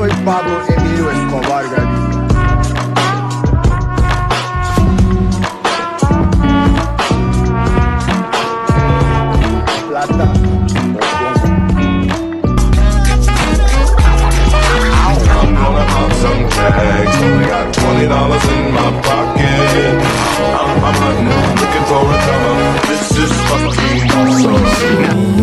soy Pablo Emilio Escobar Gaviria. Plata. I'm gonna pop some tags. Only got $20 in my pocket. I'm hunting, looking for a come up. This is fucking awesome.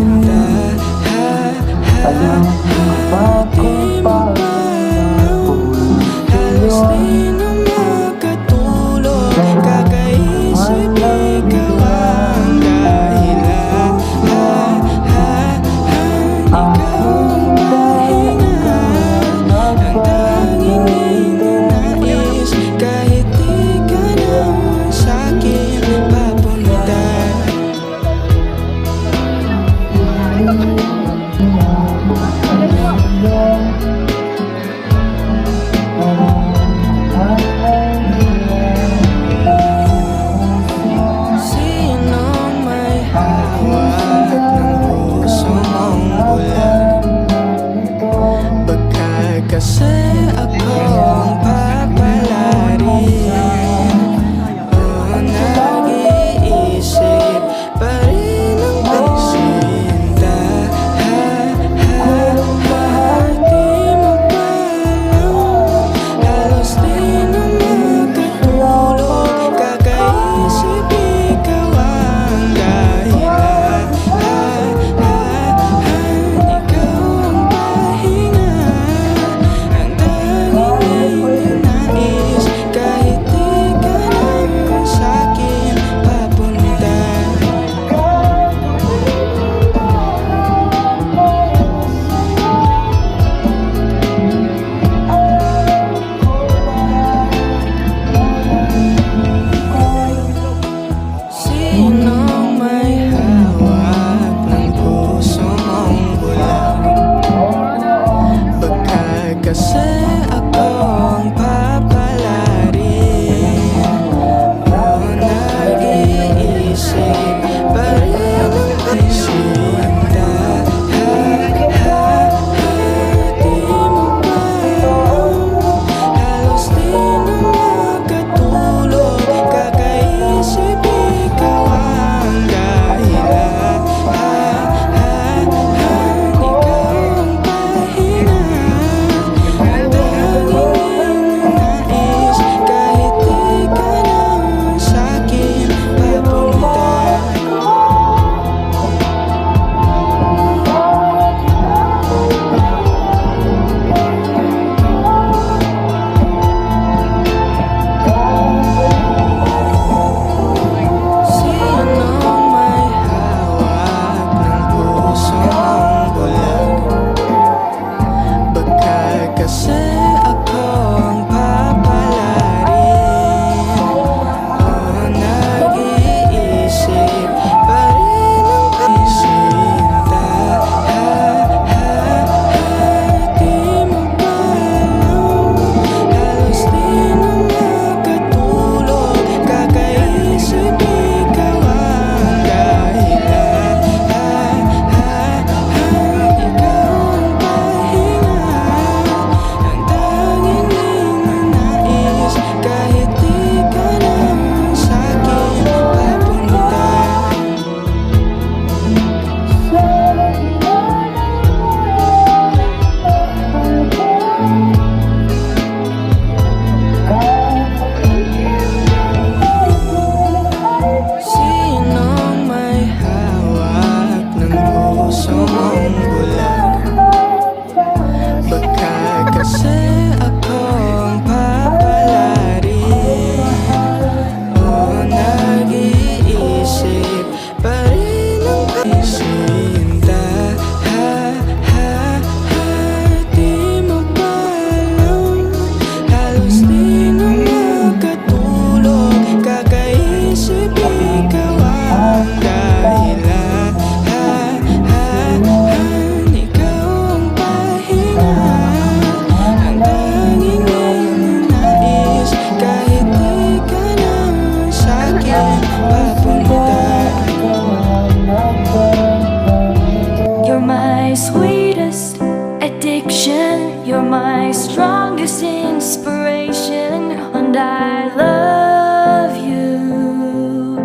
addiction. You're my strongest inspiration, and I love you.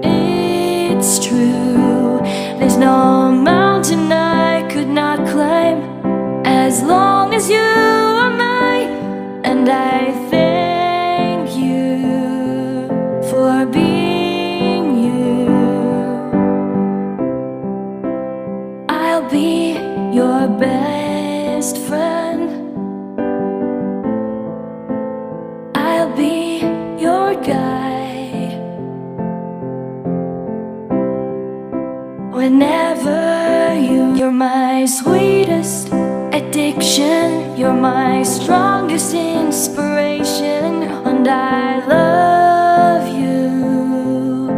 It's true, there's no mountain I could not climb as long as you are mine. And I thank you for being you. I'll be your best friend. I'll be your guide whenever you're my sweetest addiction. You're my strongest inspiration, and I love you.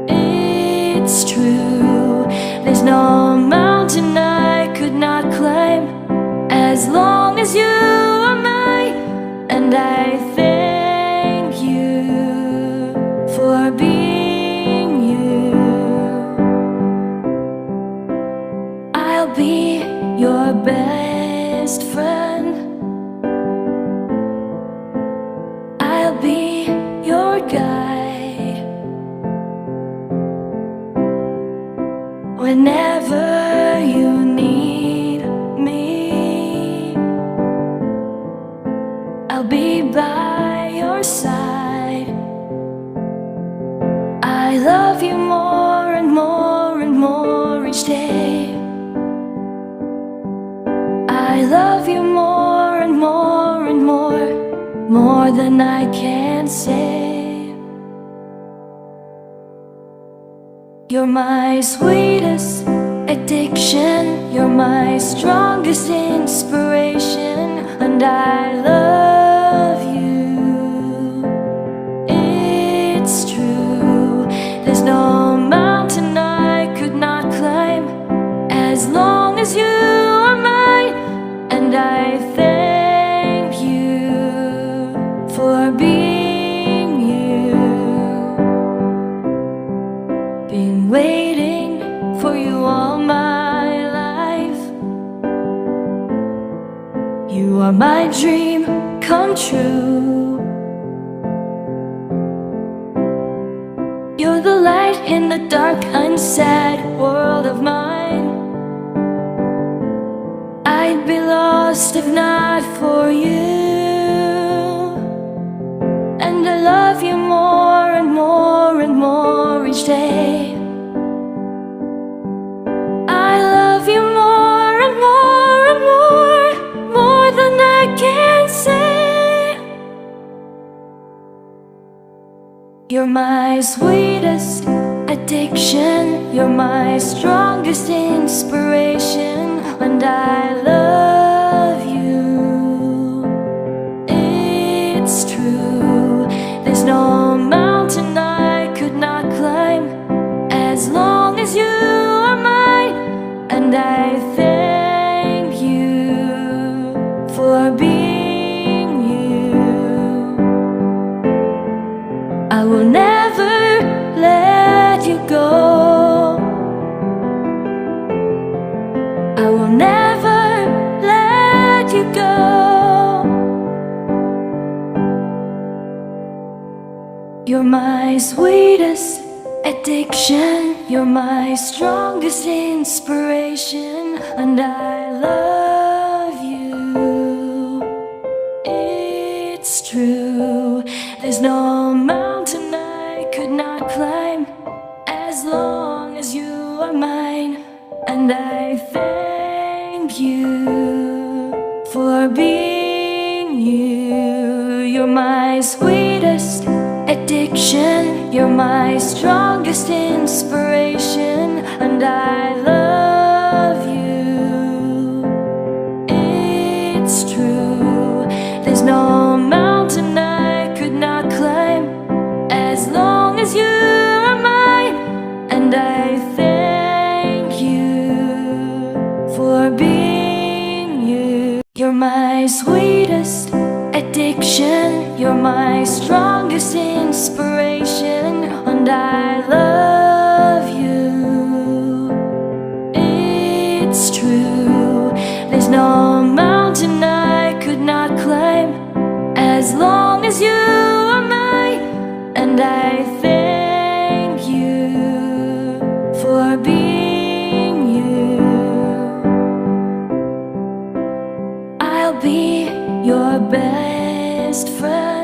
It's true, there's no mountain I could not climb as long as you are mine. And I thank you for being you. I'll be your best friend. I'll be your guide whenever you need me. I'll be by your side. I love you more and more and more each day. I love you more and more and more than I can say. You're my sweetest addiction. You're my strongest inspiration, and I love you. It's true, there's no mountain I could not climb as long as you are mine. And I thank you for being you. Been waiting for you all my life. You are my dream come true. You're the light in the dark, unsad world of mine. I'd be lost if not for you. And I love you more and more and more each day. I love you more and more and more than I can say. You're my sweetest addiction. You're my strongest inspiration, and I love you. It's true, there's no mountain I could not climb as long as you are mine. And I thank you for being you. I will never let you go. I will never let you go. You're my sweetest addiction. You're my strongest inspiration, and I love you. It's true, there's no mountain I could not climb as long as you are mine. And I thank you for being you. You're my sweetest addiction. You're my strongest inspiration, and I love you. It's true, there's no mountain I could not climb as long as you are mine. And I thank you for being you. You're my sweetest addiction. You're my strongest inspiration, and I love you. It's true, there's no as long as you are mine. And I thank you for being you. I'll be your best friend.